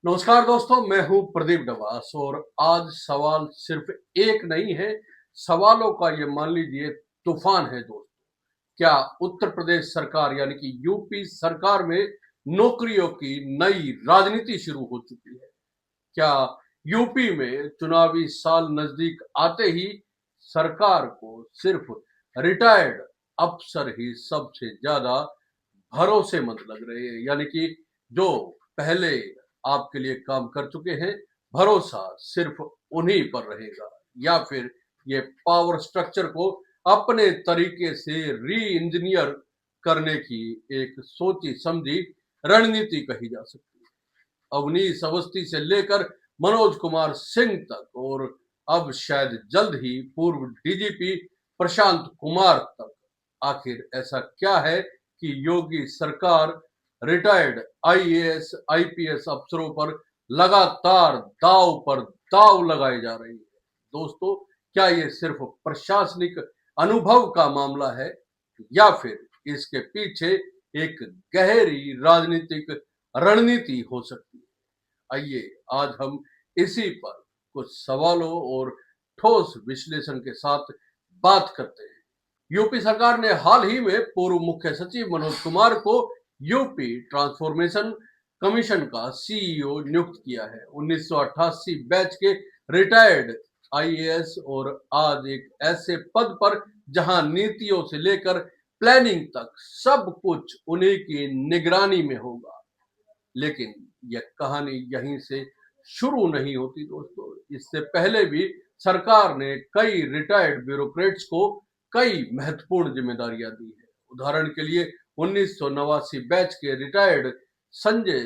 नमस्कार दोस्तों, मैं हूं प्रदीप डवास और आज सवाल सिर्फ एक नहीं है। सवालों का ये मान लीजिए तूफान है दोस्तों। क्या उत्तर प्रदेश सरकार यानी कि यूपी सरकार में नौकरियों की नई राजनीति शुरू हो चुकी है? क्या यूपी में चुनावी साल नजदीक आते ही सरकार को सिर्फ रिटायर्ड अफसर ही सबसे ज्यादा भरोसेमंद लग रहे हैं, यानी कि जो पहले आपके लिए काम कर चुके हैं, भरोसा सिर्फ उन्हीं पर रहेगा? या फिर ये पावर स्ट्रक्चर को अपने तरीके से री इंजीनियर करने की एक सोची समझी रणनीति कही जा सकती है? अवनीश अवस्थी से लेकर मनोज कुमार सिंह तक और अब शायद जल्द ही पूर्व डीजीपी प्रशांत कुमार तक, आखिर ऐसा क्या है कि योगी सरकार रिटायर्ड आईएएस आईपीएस अफसरों पर लगातार दांव पर दांव लगाए जा रही है? दोस्तों, क्या ये सिर्फ प्रशासनिक अनुभव का मामला है या फिर इसके पीछे एक गहरी राजनीतिक रणनीति हो सकती है? आइए आज हम इसी पर कुछ सवालों और ठोस विश्लेषण के साथ बात करते हैं। यूपी सरकार ने हाल ही में पूर्व मुख्य सचिव मनोज कुमार को यूपी ट्रांसफॉर्मेशन कमीशन का सीईओ नियुक्त किया है। 1988 बैच के रिटायर्ड आईएएस और आज एक ऐसे पद पर जहां नीतियों से लेकर प्लानिंग तक सब कुछ उन्हीं की निगरानी में होगा। लेकिन यह कहानी यहीं से शुरू नहीं होती दोस्तों। इससे पहले भी सरकार ने कई रिटायर्ड ब्यूरोक्रेट्स को कई महत्वपूर्ण जिम्मेदारियां दी है। उदाहरण के लिए 1989 बैच के retired Sanjay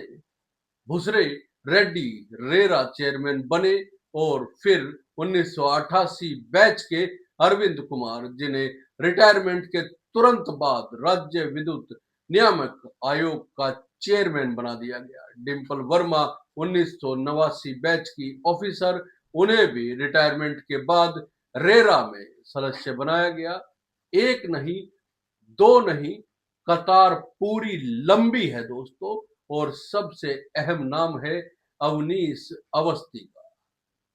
Bhusare Reddy RERA chairman बने और फिर 1988 बैच के अरविंद कुमार, जिन्हें रिटायरमेंट के तुरंत बाद राज्य विद्युत नियामक आयोग का चेयरमैन बना दिया गया। डिम्पल वर्मा 1989 बैच की ऑफिसर, उन्हें भी रिटायरमेंट के बाद रेरा में सदस्य बनाया गया। एक नहीं, दो नहीं, कतार पूरी लंबी है दोस्तों। और सबसे अहम नाम है अवनीश अवस्थी का।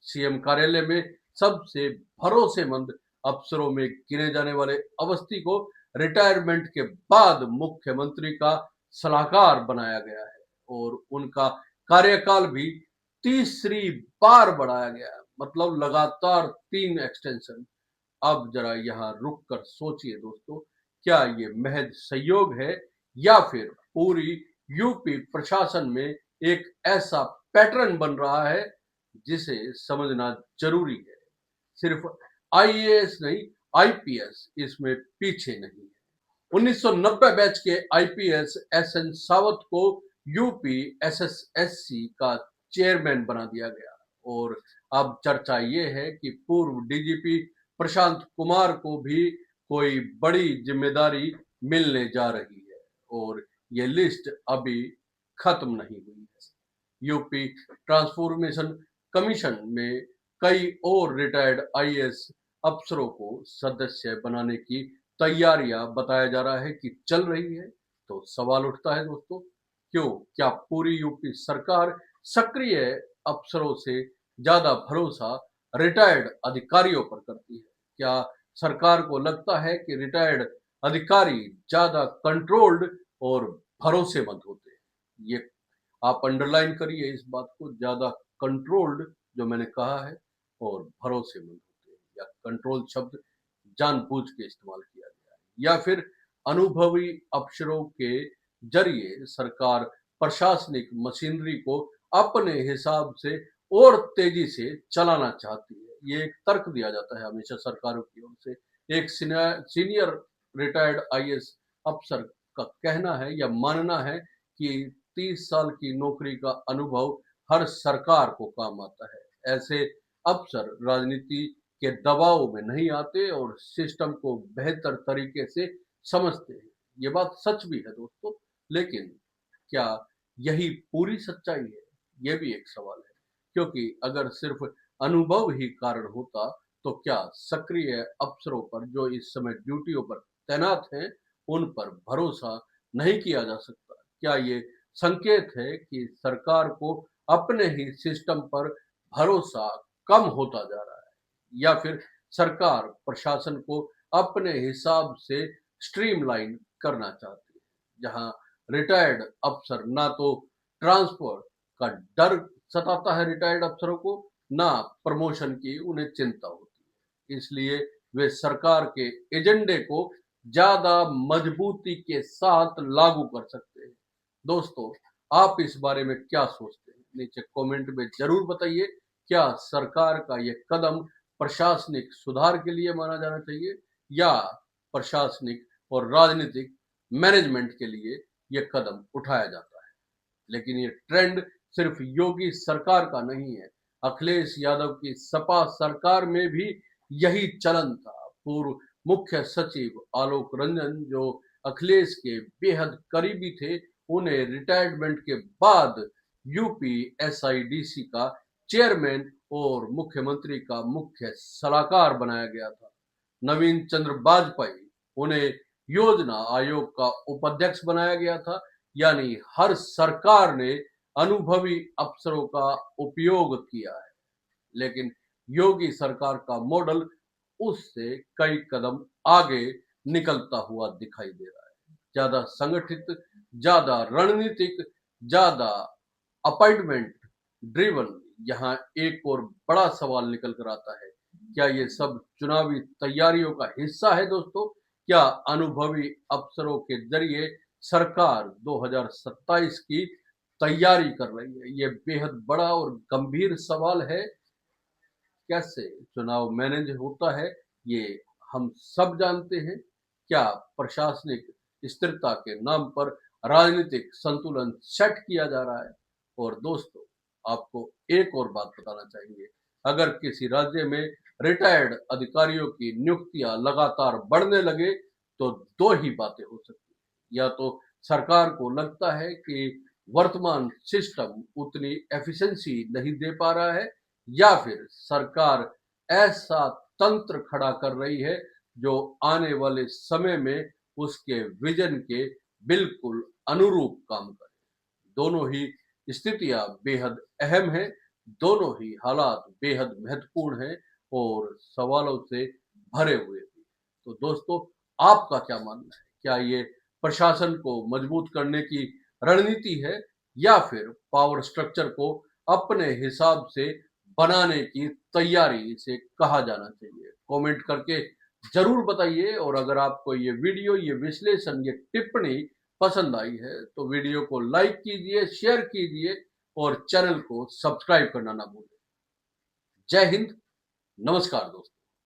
सीएम कार्यालय में सबसे भरोसेमंद अफसरों में गिने जाने वाले अवस्थी को रिटायरमेंट के बाद मुख्यमंत्री का सलाहकार बनाया गया है और उनका कार्यकाल भी तीसरी बार बढ़ाया गया है, मतलब लगातार 3 एक्सटेंशन। अब जरा यहाँ रुक कर सोचिए दोस्तों, क्या ये महज संयोग है या फिर पूरी यूपी प्रशासन में एक ऐसा पैटर्न बन रहा है जिसे समझना जरूरी है? सिर्फ आईएएस नहीं, आईपीएस इसमें पीछे नहीं है। 1990 बैच के आईपीएस एसएन सावत को यूपी एसएसएससी का चेयरमैन बना दिया गया और अब चर्चा ये है कि पूर्व डीजीपी प्रशांत कुमार को भी कोई बड़ी जिम्मेदारी मिलने जा रही है और ये लिस्ट अभी खत्म नहीं हुई है। यूपी ट्रांसफॉर्मेशन कमीशन में कई और रिटायर्ड आईएएस अफसरों को सदस्य बनाने की तैयारियां बताया जा रहा है कि चल रही है। तो सवाल उठता है दोस्तों, क्यों? क्या पूरी यूपी सरकार सक्रिय अफसरों से ज्यादा भरोसा रिटायर्ड अधिकारियों पर करती है? क्या सरकार को लगता है कि रिटायर्ड अधिकारी ज्यादा कंट्रोल्ड और भरोसेमंद होते हैं? ये आप अंडरलाइन करिए इस बात को, ज्यादा कंट्रोल्ड जो मैंने कहा है और भरोसेमंद होते हैं, या कंट्रोल शब्द जानबूझ के इस्तेमाल किया गया है, या फिर अनुभवी अफसरों के जरिए सरकार प्रशासनिक मशीनरी को अपने हिसाब से और तेजी से चलाना चाहती है? ये एक तर्क दिया जाता है हमेशा सरकारों की ओर से। एक सीनियर रिटायर्ड आईएएस अफसर का कहना है या मानना है कि 30 साल की नौकरी का अनुभव हर सरकार को काम आता है। ऐसे अफसर राजनीति के दबाव में नहीं आते और सिस्टम को बेहतर तरीके से समझते हैं। ये बात सच भी है दोस्तों, लेकिन क्या यही पूरी सच्चाई है? ये भी एक सवाल है, क्योंकि अगर सिर्फ अनुभव ही कारण होता तो क्या सक्रिय अफसरों पर जो इस समय ड्यूटियों पर तैनात हैं उन पर भरोसा नहीं किया जा सकता? क्या ये संकेत है कि सरकार को अपने ही सिस्टम पर भरोसा कम होता जा रहा है, या फिर सरकार प्रशासन को अपने हिसाब से स्ट्रीमलाइन करना चाहती है, जहां रिटायर्ड अफसर ना तो ट्रांसफर का डर सताता है रिटायर्ड अफसरों को, ना प्रमोशन की उन्हें चिंता होती है। इसलिए वे सरकार के एजेंडे को ज्यादा मजबूती के साथ लागू कर सकते हैं। दोस्तों, आप इस बारे में क्या सोचते हैं? नीचे कमेंट में जरूर बताइए। क्या सरकार का यह कदम प्रशासनिक सुधार के लिए माना जाना चाहिए, या प्रशासनिक और राजनीतिक मैनेजमेंट के लिए यह कदम उठाया जाता है? लेकिन ये ट्रेंड सिर्फ योगी सरकार का नहीं है। अखिलेश यादव की सपा सरकार में भी यही चलन था। पूर्व मुख्य सचिव आलोक रंजन, जो अखिलेश के बेहद करीबी थे, उन्हें रिटायरमेंट के बाद यूपी एसआईडीसी का चेयरमैन और मुख्यमंत्री का मुख्य सलाहकार बनाया गया था। नवीन चंद्र वाजपेयी, उन्हें योजना आयोग का उपाध्यक्ष बनाया गया था। यानी हर सरकार ने अनुभवी अफसरों का उपयोग किया है। लेकिन योगी सरकार का मॉडल उससे कई कदम आगे निकलता हुआ दिखाई दे रहा है। ज्यादा संगठित, ज्यादा रणनीतिक, ज्यादा अपॉइंटमेंट ड्रिवन। यहाँ एक और बड़ा सवाल निकल कर आता है, क्या ये सब चुनावी तैयारियों का हिस्सा है दोस्तों? क्या अनुभवी अफसरों के जरिए सरकार 2027 की तैयारी कर रही है? ये बेहद बड़ा और गंभीर सवाल है। कैसे चुनाव मैनेज होता है, ये हम सब जानते हैं। क्या प्रशासनिक स्थिरता के नाम पर राजनीतिक संतुलन सेट किया जा रहा है? और दोस्तों, आपको एक और बात बताना चाहेंगे, अगर किसी राज्य में रिटायर्ड अधिकारियों की नियुक्तियां लगातार बढ़ने लगे, तो दो ही बातें हो सकती है। या तो सरकार को लगता है कि वर्तमान सिस्टम उतनी एफिशिएंसी नहीं दे पा रहा है, या फिर सरकार ऐसा तंत्र खड़ा कर रही है जो आने वाले समय में उसके विजन के बिल्कुल अनुरूप काम करे। दोनों ही स्थितियां बेहद अहम है, दोनों ही हालात बेहद महत्वपूर्ण हैं और सवालों से भरे हुए भी। तो दोस्तों, आपका क्या मानना है? क्या ये प्रशासन को मजबूत करने की रणनीति है, या फिर पावर स्ट्रक्चर को अपने हिसाब से बनाने की तैयारी इसे कहा जाना चाहिए? कमेंट करके जरूर बताइए। और अगर आपको ये वीडियो, ये विश्लेषण, ये टिप्पणी पसंद आई है, तो वीडियो को लाइक कीजिए, शेयर कीजिए और चैनल को सब्सक्राइब करना ना भूलें। जय हिंद, नमस्कार दोस्तों।